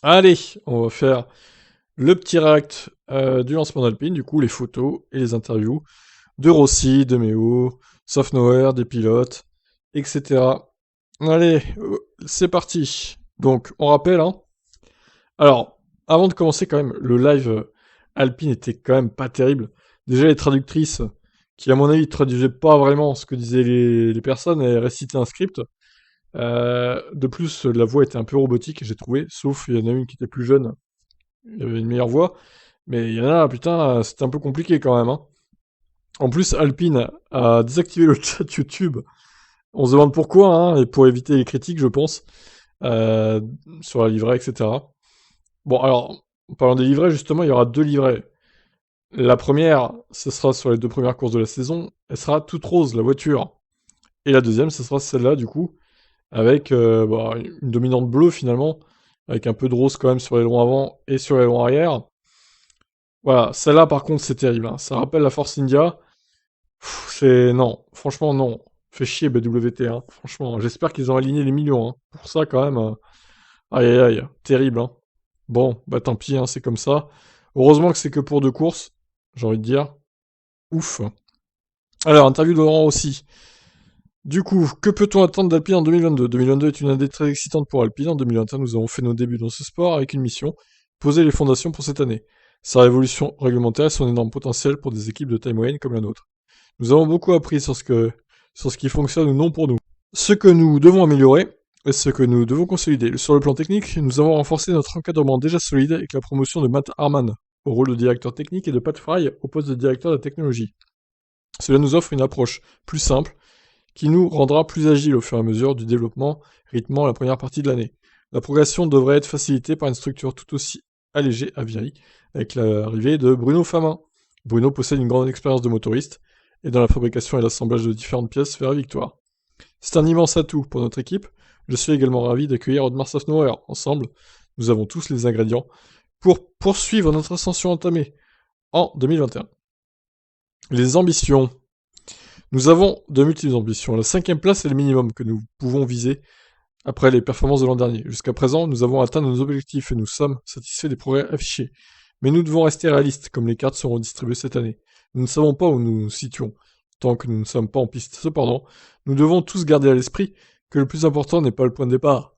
Allez, on va faire le petit react du lancement d'Alpine, du coup les photos et les interviews de Rossi, de Méo, Sofnauer, des pilotes, etc. Allez, c'est parti. Donc, on rappelle, hein. Alors, avant de commencer quand même, le live Alpine était quand même pas terrible. Déjà les traductrices, qui à mon avis traduisaient pas vraiment ce que disaient les personnes, elles récitaient un script. De plus, la voix était un peu robotique, j'ai trouvé, sauf il y en a une qui était plus jeune, il y avait une meilleure voix. Mais il y en a, putain, c'était un peu compliqué quand même, hein. En plus, Alpine a désactivé le chat YouTube. On se demande pourquoi, hein, et pour éviter les critiques, je pense, euh, sur la livrée, etc. Bon, alors, en parlant des livrets, justement, il y aura deux livrets. La première, ce sera sur les deux premières courses de la saison, elle sera toute rose, la voiture. Et la deuxième, ce sera celle-là, du coup, avec une dominante bleue, finalement, avec un peu de rose quand même sur les longs avant et sur les longs arrière. Voilà, celle-là, par contre, c'est terrible, hein. Ça rappelle la Force India. C'est... Non, franchement, non. Fait chier BWT, hein. Franchement, j'espère qu'ils ont aligné les millions, hein. Pour ça, quand même... Aïe aïe aïe, terrible, hein. Bon, bah tant pis, hein, c'est comme ça. Heureusement que c'est que pour deux courses, j'ai envie de dire. Ouf. Alors, interview de Laurent aussi. Du coup, que peut-on attendre d'Alpine en 2022? 2022 est une année très excitante pour Alpine. En 2021, nous avons fait nos débuts dans ce sport avec une mission, poser les fondations pour cette année. Sa révolution réglementaire et son énorme potentiel pour des équipes de taille moyenne comme la nôtre. Nous avons beaucoup appris sur ce qui fonctionne ou non pour nous. Ce que nous devons améliorer et ce que nous devons consolider. Sur le plan technique, nous avons renforcé notre encadrement déjà solide avec la promotion de Matt Harman au rôle de directeur technique et de Pat Fry au poste de directeur de la technologie. Cela nous offre une approche plus simple qui nous rendra plus agiles au fur et à mesure du développement rythmant la première partie de l'année. La progression devrait être facilitée par une structure tout aussi allégée à Viry, avec l'arrivée de Bruno Famin. Bruno possède une grande expérience de motoriste, et dans la fabrication et l'assemblage de différentes pièces vers la victoire. C'est un immense atout pour notre équipe. Je suis également ravi d'accueillir Oddmar Safnauer. Ensemble, nous avons tous les ingrédients pour poursuivre notre ascension entamée en 2021. Les ambitions. Nous avons de multiples ambitions. La cinquième place est le minimum que nous pouvons viser après les performances de l'an dernier. Jusqu'à présent, nous avons atteint nos objectifs et nous sommes satisfaits des progrès affichés. Mais nous devons rester réalistes, comme les cartes seront distribuées cette année. Nous ne savons pas où nous nous situons, tant que nous ne sommes pas en piste. Cependant, nous devons tous garder à l'esprit que le plus important n'est pas le point de départ,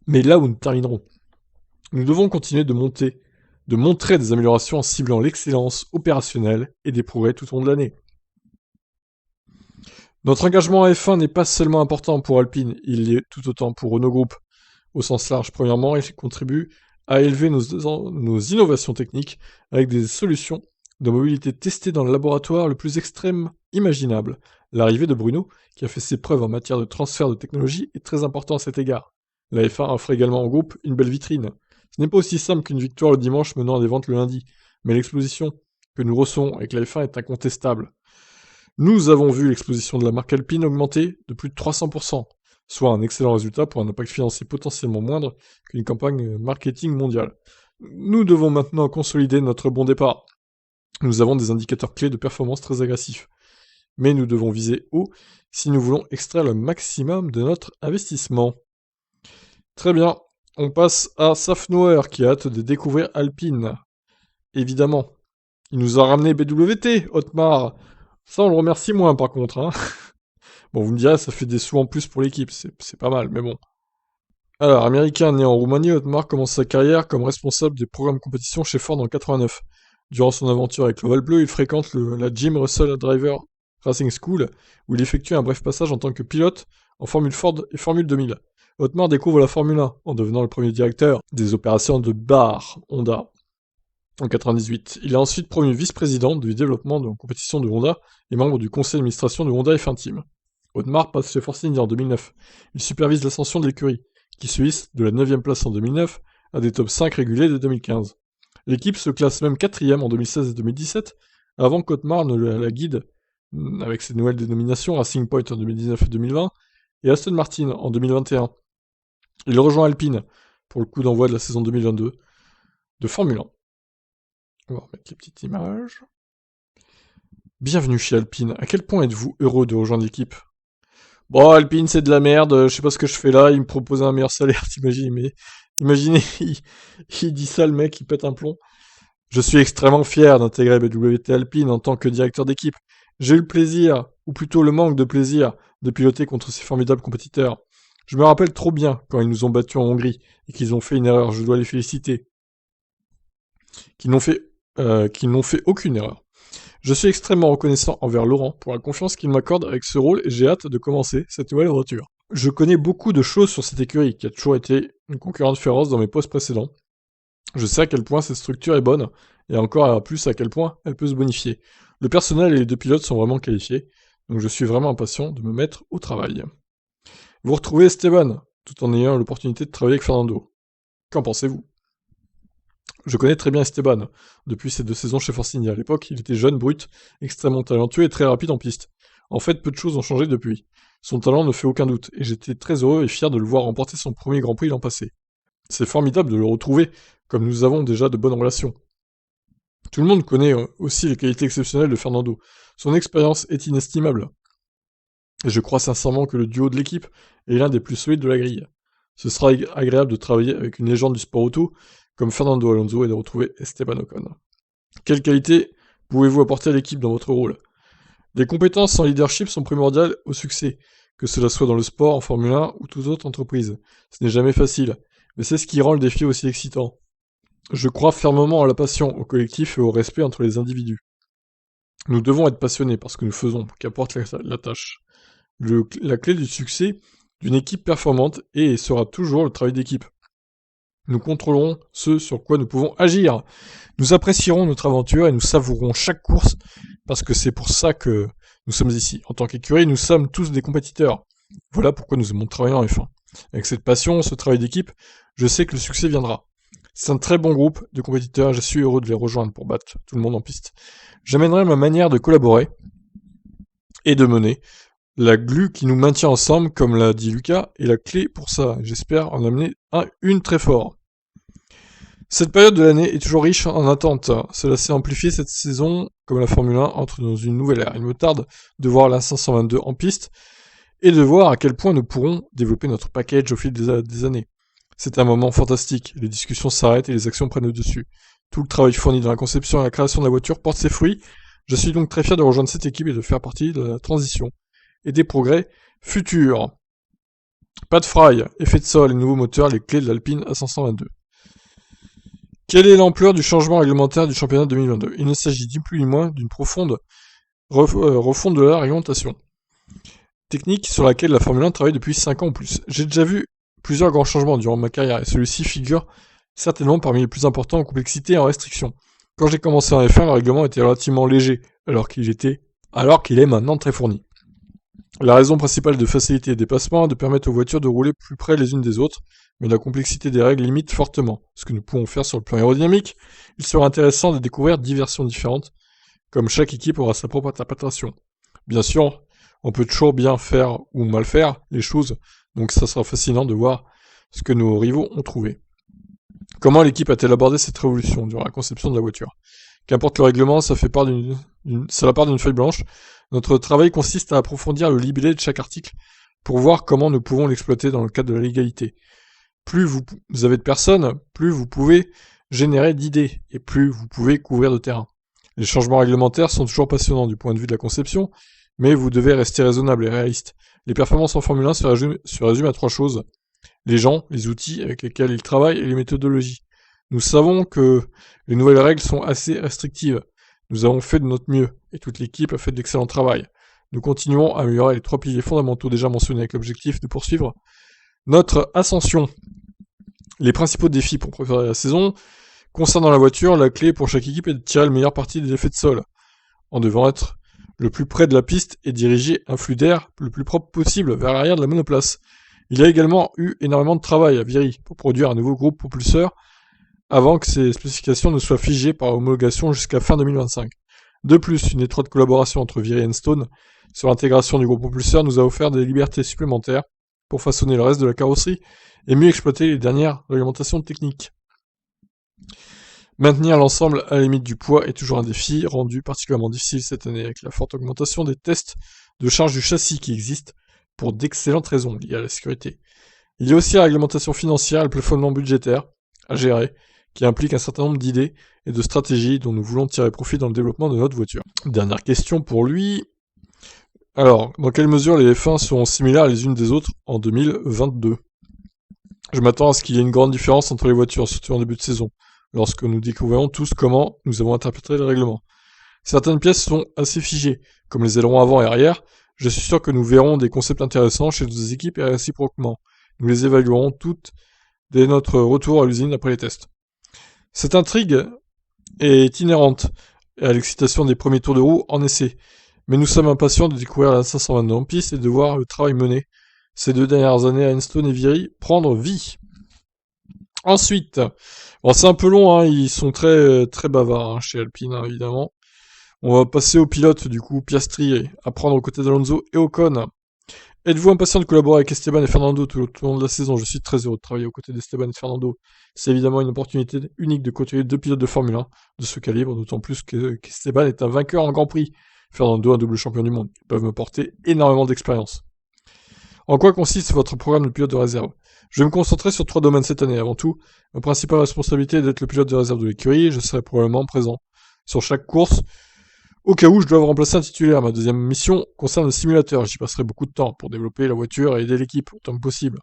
mais là où nous terminerons. Nous devons continuer de montrer des améliorations en ciblant l'excellence opérationnelle et des progrès tout au long de l'année. Notre engagement à F1 n'est pas seulement important pour Alpine, il l'est tout autant pour Renault Group. Au sens large, premièrement, il contribue à élever nos innovations techniques avec des solutions de mobilité testées dans le laboratoire le plus extrême imaginable. L'arrivée de Bruno, qui a fait ses preuves en matière de transfert de technologie, est très important à cet égard. La F1 offre également au groupe une belle vitrine. Ce n'est pas aussi simple qu'une victoire le dimanche menant à des ventes le lundi, mais l'exposition que nous recevons avec la F1 est incontestable. Nous avons vu l'exposition de la marque Alpine augmenter de plus de 300%, soit un excellent résultat pour un impact financier potentiellement moindre qu'une campagne marketing mondiale. Nous devons maintenant consolider notre bon départ. Nous avons des indicateurs clés de performance très agressifs, mais nous devons viser haut si nous voulons extraire le maximum de notre investissement. Très bien, on passe à Safnauer qui a hâte de découvrir Alpine. Évidemment. Il nous a ramené BWT, Otmar. Ça, on le remercie moins par contre, hein. Bon, vous me direz, ça fait des sous en plus pour l'équipe, c'est pas mal, mais bon. Alors, américain né en Roumanie, Otmar commence sa carrière comme responsable des programmes compétition chez Ford en 89. Durant son aventure avec l'Oval Bleu, il fréquente la Jim Russell Driver Racing School, où il effectue un bref passage en tant que pilote en Formule Ford et Formule 2000. Otmar découvre la Formule 1 en devenant le premier directeur des opérations de Bar Honda en 98. Il est ensuite promu vice-président du développement de compétition de Honda et membre du conseil d'administration de Honda F1 Team. Otmar passe chez Force India en 2009. Il supervise l'ascension de l'écurie, qui se hisse de la 9ème place en 2009 à des top 5 réguliers de 2015. L'équipe se classe même 4ème en 2016 et 2017, avant qu'Otmar ne la guide avec ses nouvelles dénominations Racing Point en 2019 et 2020 et Aston Martin en 2021. Il rejoint Alpine pour le coup d'envoi de la saison 2022 de Formule 1. On va remettre les petites images. Bienvenue chez Alpine. À quel point êtes-vous heureux de rejoindre l'équipe? Bon, Alpine, c'est de la merde, je sais pas ce que je fais là, ils me proposaient un meilleur salaire, t'imagines, mais Imaginez, il dit ça, le mec, il pète un plomb. Je suis extrêmement fier d'intégrer BWT Alpine en tant que directeur d'équipe. J'ai eu le plaisir, ou plutôt le manque de plaisir, de piloter contre ces formidables compétiteurs. Je me rappelle trop bien quand ils nous ont battus en Hongrie et qu'ils ont fait une erreur, je dois les féliciter. Qu'ils n'ont fait aucune erreur. Je suis extrêmement reconnaissant envers Laurent pour la confiance qu'il m'accorde avec ce rôle et j'ai hâte de commencer cette nouvelle aventure. Je connais beaucoup de choses sur cette écurie qui a toujours été une concurrente féroce dans mes postes précédents. Je sais à quel point cette structure est bonne, et encore à plus à quel point elle peut se bonifier. Le personnel et les deux pilotes sont vraiment qualifiés, donc je suis vraiment impatient de me mettre au travail. Vous retrouvez Esteban, tout en ayant l'opportunité de travailler avec Fernando. Qu'en pensez-vous? Je connais très bien Esteban, depuis ses 2 saisons chez Force India. À l'époque, il était jeune, brut, extrêmement talentueux et très rapide en piste. En fait, peu de choses ont changé depuis. Son talent ne fait aucun doute, et j'étais très heureux et fier de le voir remporter son premier Grand Prix l'an passé. C'est formidable de le retrouver, comme nous avons déjà de bonnes relations. Tout le monde connaît aussi les qualités exceptionnelles de Fernando. Son expérience est inestimable. Et je crois sincèrement que le duo de l'équipe est l'un des plus solides de la grille. Ce sera agréable de travailler avec une légende du sport auto comme Fernando Alonso et de retrouver Esteban Ocon. Quelles qualités pouvez-vous apporter à l'équipe dans votre rôle? Les compétences en leadership sont primordiales au succès, que cela soit dans le sport, en Formule 1 ou toute autre entreprise. Ce n'est jamais facile, mais c'est ce qui rend le défi aussi excitant. Je crois fermement à la passion, au collectif et au respect entre les individus. Nous devons être passionnés par ce que nous faisons, qu'apporte la tâche. La clé du succès d'une équipe performante est et sera toujours le travail d'équipe. Nous contrôlerons ce sur quoi nous pouvons agir. Nous apprécierons notre aventure et nous savourons chaque course parce que c'est pour ça que nous sommes ici. En tant qu'écurie, nous sommes tous des compétiteurs. Voilà pourquoi nous aimons travailler en F1. Avec cette passion, ce travail d'équipe, je sais que le succès viendra. C'est un très bon groupe de compétiteurs et je suis heureux de les rejoindre pour battre tout le monde en piste. J'amènerai ma manière de collaborer et de mener. La glue qui nous maintient ensemble, comme l'a dit Lucas, est la clé pour ça. J'espère en amener une très fort. Cette période de l'année est toujours riche en attentes. Cela s'est amplifié cette saison, comme la Formule 1 entre dans une nouvelle ère. Il me tarde de voir la 522 en piste et de voir à quel point nous pourrons développer notre package au fil des années. C'est un moment fantastique. Les discussions s'arrêtent et les actions prennent le dessus. Tout le travail fourni dans la conception et la création de la voiture porte ses fruits. Je suis donc très fier de rejoindre cette équipe et de faire partie de la transition et des progrès futurs. Pas de fry, effet de sol et nouveaux moteurs, les clés de l'Alpine A522. Quelle est l'ampleur du changement réglementaire du championnat 2022? Il ne s'agit ni plus ni moins d'une profonde refonte de la réglementation technique sur laquelle la Formule 1 travaille depuis 5 ans ou plus. J'ai déjà vu plusieurs grands changements durant ma carrière et celui-ci figure certainement parmi les plus importants en complexité et en restriction. Quand j'ai commencé en F1, le règlement était relativement léger, alors qu'il est maintenant très fourni. La raison principale de faciliter les dépassements est de permettre aux voitures de rouler plus près les unes des autres, mais la complexité des règles limite fortement ce que nous pouvons faire sur le plan aérodynamique. Il sera intéressant de découvrir 10 versions différentes, comme chaque équipe aura sa propre interprétation. Bien sûr, on peut toujours bien faire ou mal faire les choses, donc ça sera fascinant de voir ce que nos rivaux ont trouvé. Comment l'équipe a-t-elle abordé cette révolution durant la conception de la voiture? Qu'importe le règlement, ça la part d'une feuille blanche. Notre travail consiste à approfondir le libellé de chaque article pour voir comment nous pouvons l'exploiter dans le cadre de la légalité. Plus vous avez de personnes, plus vous pouvez générer d'idées et plus vous pouvez couvrir de terrain. Les changements réglementaires sont toujours passionnants du point de vue de la conception, mais vous devez rester raisonnable et réaliste. Les performances en Formule 1 se résument à 3 choses. Les gens, les outils avec lesquels ils travaillent et les méthodologies. Nous savons que les nouvelles règles sont assez restrictives. Nous avons fait de notre mieux, et toute l'équipe a fait d'excellent travail. Nous continuons à améliorer les 3 piliers fondamentaux déjà mentionnés avec l'objectif de poursuivre notre ascension. Les principaux défis pour préparer la saison. Concernant la voiture, la clé pour chaque équipe est de tirer le meilleur parti des effets de sol, en devant être le plus près de la piste et diriger un flux d'air le plus propre possible vers l'arrière de la monoplace. Il y a également eu énormément de travail à Viry pour produire un nouveau groupe propulseur avant que ces spécifications ne soient figées par homologation jusqu'à fin 2025. De plus, une étroite collaboration entre Viry et Enstone sur l'intégration du groupe propulseur nous a offert des libertés supplémentaires pour façonner le reste de la carrosserie et mieux exploiter les dernières réglementations techniques. Maintenir l'ensemble à la limite du poids est toujours un défi, rendu particulièrement difficile cette année avec la forte augmentation des tests de charge du châssis qui existent pour d'excellentes raisons liées à la sécurité. Il y a aussi la réglementation financière et le plafonnement budgétaire à gérer, qui implique un certain nombre d'idées et de stratégies dont nous voulons tirer profit dans le développement de notre voiture. Dernière question pour lui. Alors, dans quelle mesure les F1 seront similaires les unes des autres en 2022 ? Je m'attends à ce qu'il y ait une grande différence entre les voitures, surtout en début de saison, lorsque nous découvrirons tous comment nous avons interprété le règlement. Certaines pièces sont assez figées, comme les ailerons avant et arrière. Je suis sûr que nous verrons des concepts intéressants chez nos équipes et réciproquement. Nous les évaluerons toutes dès notre retour à l'usine après les tests. Cette intrigue est inhérente à l'excitation des premiers tours de roue en essai, mais nous sommes impatients de découvrir la 522 en piste et de voir le travail mené ces 2 dernières années à Enstone et Viry prendre vie. Ensuite, bon, c'est un peu long, hein, ils sont très très bavards chez Alpine, hein, évidemment. On va passer au pilote, du coup, Piastri, à prendre aux côtés d'Alonso et Ocon. Êtes-vous impatient de collaborer avec Esteban et Fernando tout au long de la saison? Je suis très heureux de travailler aux côtés d'Esteban et de Fernando. C'est évidemment une opportunité unique de côtoyer 2 pilotes de Formule 1 de ce calibre, d'autant plus qu'Esteban est un vainqueur en Grand Prix. Fernando, un double champion du monde. Ils peuvent me porter énormément d'expérience. En quoi consiste votre programme de pilote de réserve? Je vais me concentrer sur 3 domaines cette année. Avant tout, ma principale responsabilité est d'être le pilote de réserve de l'écurie. Je serai probablement présent sur chaque course. Au cas où je dois remplacer un titulaire, ma deuxième mission concerne le simulateur. J'y passerai beaucoup de temps pour développer la voiture et aider l'équipe autant que possible.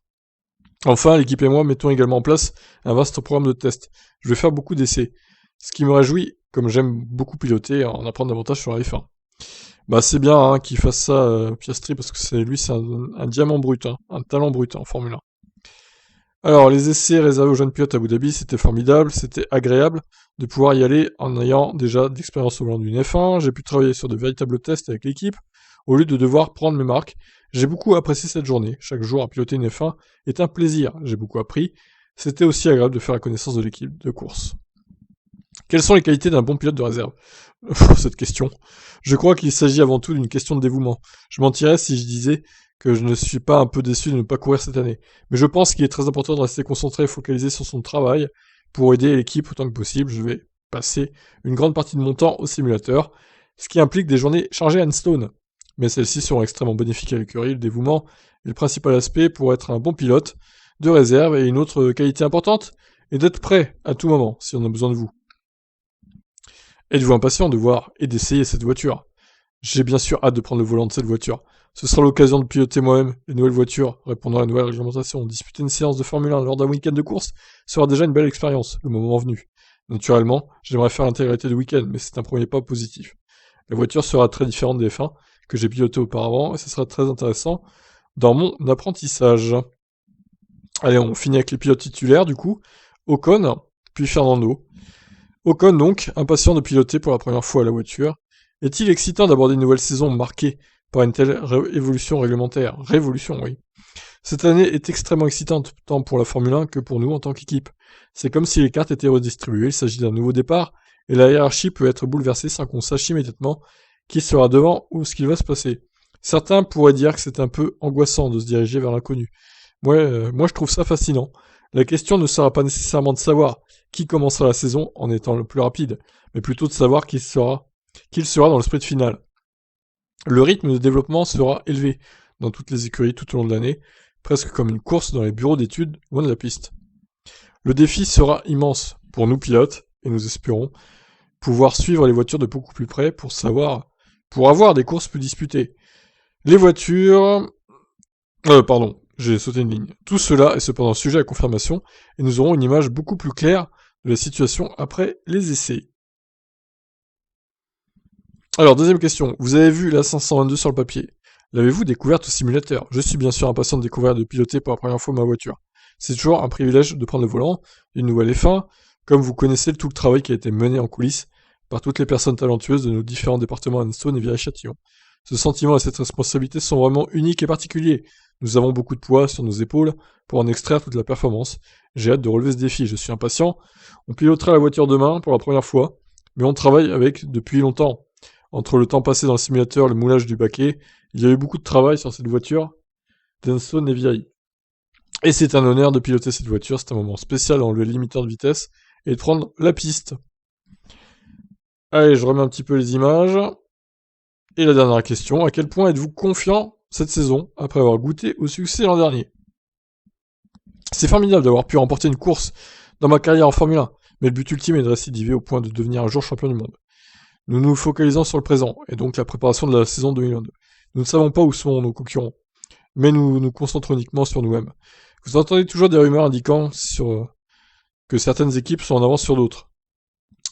Enfin, l'équipe et moi mettons également en place un vaste programme de tests. Je vais faire beaucoup d'essais, ce qui me réjouit, comme j'aime beaucoup piloter, en apprendre davantage sur la F1. Bah c'est bien hein, qu'il fasse ça, Piastri, parce que c'est un diamant brut, hein, un talent brut en Formule 1. Alors, les essais réservés aux jeunes pilotes à Abu Dhabi, c'était formidable, c'était agréable de pouvoir y aller en ayant déjà d'expérience au volant d'une F1. J'ai pu travailler sur de véritables tests avec l'équipe, au lieu de devoir prendre mes marques. J'ai beaucoup apprécié cette journée. Chaque jour à piloter une F1 est un plaisir. J'ai beaucoup appris. C'était aussi agréable de faire la connaissance de l'équipe de course. Quelles sont les qualités d'un bon pilote de réserve? Cette question. Je crois qu'il s'agit avant tout d'une question de dévouement. Je mentirais si je disais que je ne suis pas un peu déçu de ne pas courir cette année. Mais je pense qu'il est très important de rester concentré et focalisé sur son travail pour aider l'équipe autant que possible. Je vais passer une grande partie de mon temps au simulateur, ce qui implique des journées chargées à Enstone. Mais celles-ci seront extrêmement bénéfiques à l'écurie. Le dévouement est le principal aspect pour être un bon pilote de réserve, et une autre qualité importante est d'être prêt à tout moment si on a besoin de vous. Êtes-vous impatient de voir et d'essayer cette voiture? J'ai bien sûr hâte de prendre le volant de cette voiture. Ce sera l'occasion de piloter moi-même les nouvelles voitures répondant à la nouvelle réglementation. Disputer une séance de Formule 1 lors d'un week-end de course sera déjà une belle expérience, le moment venu. Naturellement, j'aimerais faire l'intégralité du week-end, mais c'est un premier pas positif. La voiture sera très différente des F1 que j'ai piloté auparavant, et ce sera très intéressant dans mon apprentissage. Allez, on finit avec les pilotes titulaires du coup. Ocon, puis Fernando. Ocon donc, impatient de piloter pour la première fois la voiture. Est-il excitant d'aborder une nouvelle saison marquée par une telle évolution réglementaire? Révolution, oui. Cette année est extrêmement excitante, tant pour la Formule 1 que pour nous en tant qu'équipe. C'est comme si les cartes étaient redistribuées, il s'agit d'un nouveau départ, et la hiérarchie peut être bouleversée sans qu'on sache immédiatement qui sera devant ou ce qu'il va se passer. Certains pourraient dire que c'est un peu angoissant de se diriger vers l'inconnu. Moi je trouve ça fascinant. La question ne sera pas nécessairement de savoir qui commencera la saison en étant le plus rapide, mais plutôt de savoir qui sera dans le sprint final. Le rythme de développement sera élevé dans toutes les écuries tout au long de l'année, presque comme une course dans les bureaux d'études loin de la piste. Le défi sera immense pour nous pilotes, et nous espérons pouvoir suivre les voitures de beaucoup plus près pour avoir des courses plus disputées. Les voitures... j'ai sauté une ligne. Tout cela est cependant sujet à confirmation, et nous aurons une image beaucoup plus claire de la situation après les essais. Alors, deuxième question. Vous avez vu la 522 sur le papier. L'avez-vous découverte au simulateur? Je suis bien sûr impatient de découvrir et de piloter pour la première fois ma voiture. C'est toujours un privilège de prendre le volant d'une nouvelle F1, comme vous connaissez tout le travail qui a été mené en coulisses par toutes les personnes talentueuses de nos différents départements à Enstone et Viry-Châtillon. Ce sentiment et cette responsabilité sont vraiment uniques et particuliers. Nous avons beaucoup de poids sur nos épaules pour en extraire toute la performance. J'ai hâte de relever ce défi, je suis impatient. On pilotera la voiture demain pour la première fois, mais on travaille avec depuis longtemps. Entre le temps passé dans le simulateur, le moulage du baquet, il y a eu beaucoup de travail sur cette voiture d'Enstone et Viry. Et c'est un honneur de piloter cette voiture, c'est un moment spécial dans le limiteur de vitesse et de prendre la piste. Allez, je remets un petit peu les images. Et la dernière question, à quel point êtes-vous confiant cette saison après avoir goûté au succès l'an dernier? C'est formidable d'avoir pu remporter une course dans ma carrière en Formule 1, mais le but ultime est de récidiver au point de devenir un jour champion du monde. Nous nous focalisons sur le présent, et donc la préparation de la saison 2022. Nous ne savons pas où sont nos concurrents, mais nous nous concentrons uniquement sur nous-mêmes. Vous entendez toujours des rumeurs indiquant que certaines équipes sont en avance sur d'autres.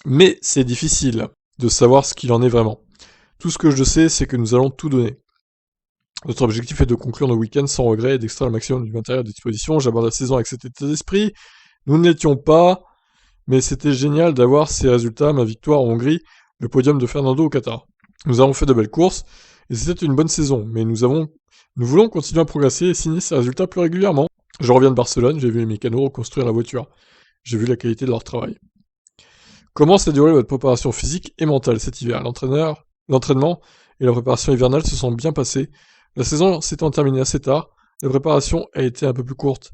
Mais c'est difficile de savoir ce qu'il en est vraiment. Tout ce que je sais, c'est que nous allons tout donner. Notre objectif est de conclure nos week-ends sans regret et d'extraire le maximum du matériel à disposition. J'aborde la saison avec cet état d'esprit. Nous ne l'étions pas, mais c'était génial d'avoir ces résultats, ma victoire en Hongrie, le podium de Fernando au Qatar. Nous avons fait de belles courses, et c'était une bonne saison, mais nous voulons continuer à progresser et signer ces résultats plus régulièrement. Je reviens de Barcelone, j'ai vu les mécanos reconstruire la voiture. J'ai vu la qualité de leur travail. Comment s'est déroulée votre préparation physique et mentale cet hiver? L'entraînement et la préparation hivernale se sont bien passés. La saison s'étant terminée assez tard, la préparation a été un peu plus courte.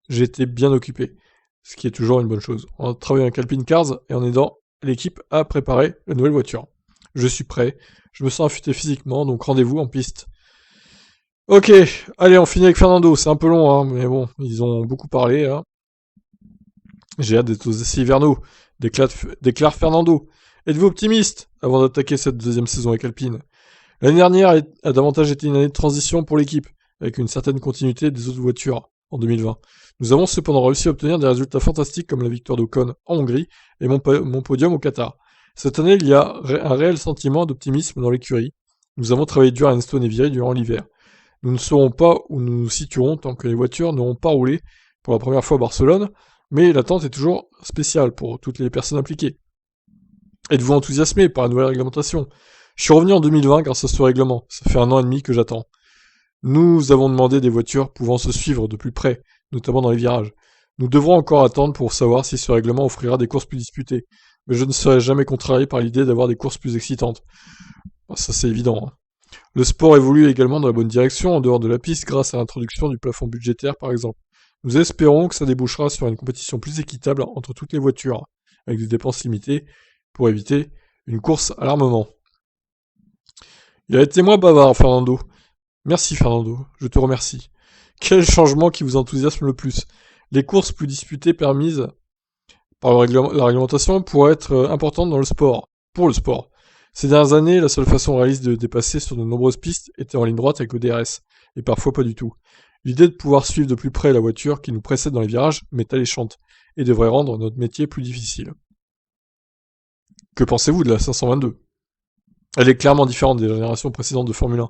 J'ai été bien occupé, ce qui est toujours une bonne chose, en travaillant avec Alpine Cars et en aidant l'équipe à préparer la nouvelle voiture. Je suis prêt, je me sens affûté physiquement, donc rendez-vous en piste. Ok, allez, on finit avec Fernando, c'est un peu long, hein, mais bon, ils ont beaucoup parlé. Hein. J'ai hâte d'être aux essais hivernaux, déclare Fernando. Êtes-vous optimiste avant d'attaquer cette deuxième saison avec Alpine? L'année dernière a davantage été une année de transition pour l'équipe, avec une certaine continuité des autres voitures en 2020. Nous avons cependant réussi à obtenir des résultats fantastiques comme la victoire d'Ocon en Hongrie et mon podium au Qatar. Cette année, il y a un réel sentiment d'optimisme dans l'écurie. Nous avons travaillé dur à Enstone et Viry durant l'hiver. Nous ne saurons pas où nous nous situerons tant que les voitures n'auront pas roulé pour la première fois à Barcelone, mais l'attente est toujours spéciale pour toutes les personnes impliquées. Êtes-vous enthousiasmé par la nouvelle réglementation? Je suis revenu en 2020 grâce à ce règlement, ça fait 1 an et demi que j'attends. Nous avons demandé des voitures pouvant se suivre de plus près, notamment dans les virages. Nous devrons encore attendre pour savoir si ce règlement offrira des courses plus disputées, mais je ne serai jamais contrarié par l'idée d'avoir des courses plus excitantes. Ça c'est évident. Hein. Le sport évolue également dans la bonne direction en dehors de la piste grâce à l'introduction du plafond budgétaire par exemple. Nous espérons que ça débouchera sur une compétition plus équitable entre toutes les voitures, avec des dépenses limitées, pour éviter une course à l'armement. Il a été moins bavard, Fernando. Merci, Fernando, je te remercie. Quel changement qui vous enthousiasme le plus? Les courses plus disputées permises par la réglementation pourraient être importantes dans le sport, pour le sport. Ces dernières années, la seule façon réaliste de dépasser sur de nombreuses pistes était en ligne droite avec le DRS, et parfois pas du tout. L'idée de pouvoir suivre de plus près la voiture qui nous précède dans les virages m'est alléchante, et devrait rendre notre métier plus difficile. Que pensez-vous de la 522? Elle est clairement différente des générations précédentes de Formule 1.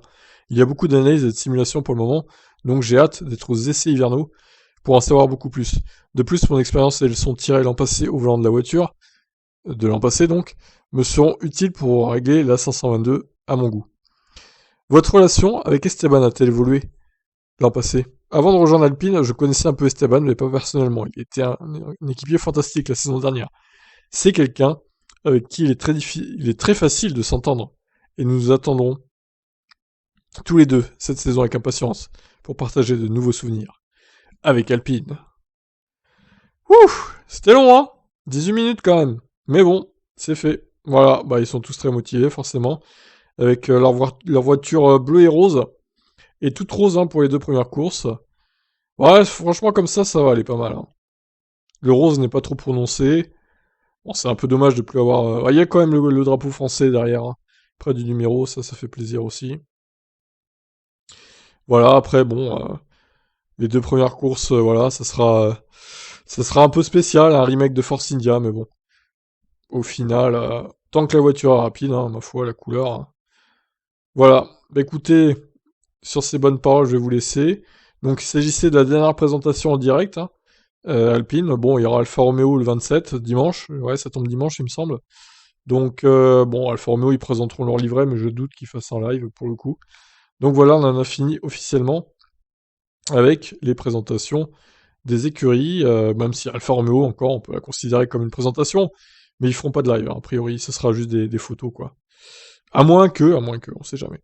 Il y a beaucoup d'analyses et de simulations pour le moment, donc j'ai hâte d'être aux essais hivernaux pour en savoir beaucoup plus. De plus, mon expérience et les leçons tirées l'an passé au volant de la voiture, de l'an passé donc, me seront utiles pour régler la 522 à mon goût. Votre relation avec Esteban a-t-elle évolué l'an passé? Avant de rejoindre Alpine, je connaissais un peu Esteban, mais pas personnellement. Il était un équipier fantastique la saison dernière. C'est quelqu'un avec qui il est très facile de s'entendre. Et nous attendrons tous les deux cette saison avec impatience pour partager de nouveaux souvenirs avec Alpine. Ouh, c'était long, hein? 18 minutes quand même. Mais bon, c'est fait. Voilà, bah ils sont tous très motivés forcément, avec leur voiture bleue et rose, et toute rose hein, pour les 2 premières courses. Ouais, franchement comme ça va, elle est pas mal. Hein. Le rose n'est pas trop prononcé. Bon, c'est un peu dommage de plus avoir... Il y a quand même le drapeau français derrière, hein, près du numéro, ça fait plaisir aussi. Voilà, après, bon, les 2 premières courses, voilà, ça sera un peu spécial, un remake de Force India, mais bon, au final, tant que la voiture est rapide, hein, ma foi, la couleur. Hein. Voilà, bah écoutez, sur ces bonnes paroles, je vais vous laisser. Donc, il s'agissait de la dernière présentation en direct, hein, Alpine. Bon, il y aura Alfa Romeo le 27, dimanche. Ouais, ça tombe dimanche, il me semble. Donc, bon, Alfa Romeo, ils présenteront leur livret, mais je doute qu'ils fassent un live pour le coup. Donc voilà, on en a fini officiellement avec les présentations des écuries, même si Alfa Romeo, encore, on peut la considérer comme une présentation, mais ils feront pas de live, hein, a priori, ce sera juste des photos, quoi. À moins que, on sait jamais.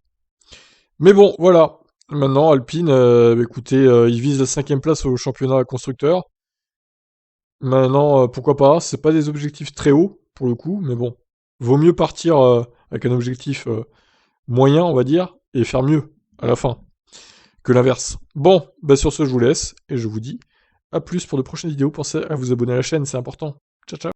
Mais bon, voilà. Maintenant, Alpine, bah, écoutez, ils visent la 5ème place au championnat constructeur. Maintenant, pourquoi pas, c'est pas des objectifs très hauts, pour le coup, mais bon. Vaut mieux partir avec un objectif moyen, on va dire, et faire mieux à la fin que l'inverse. Bon, bah sur ce, je vous laisse, et je vous dis à plus pour de prochaines vidéos. Pensez à vous abonner à la chaîne, c'est important. Ciao ciao.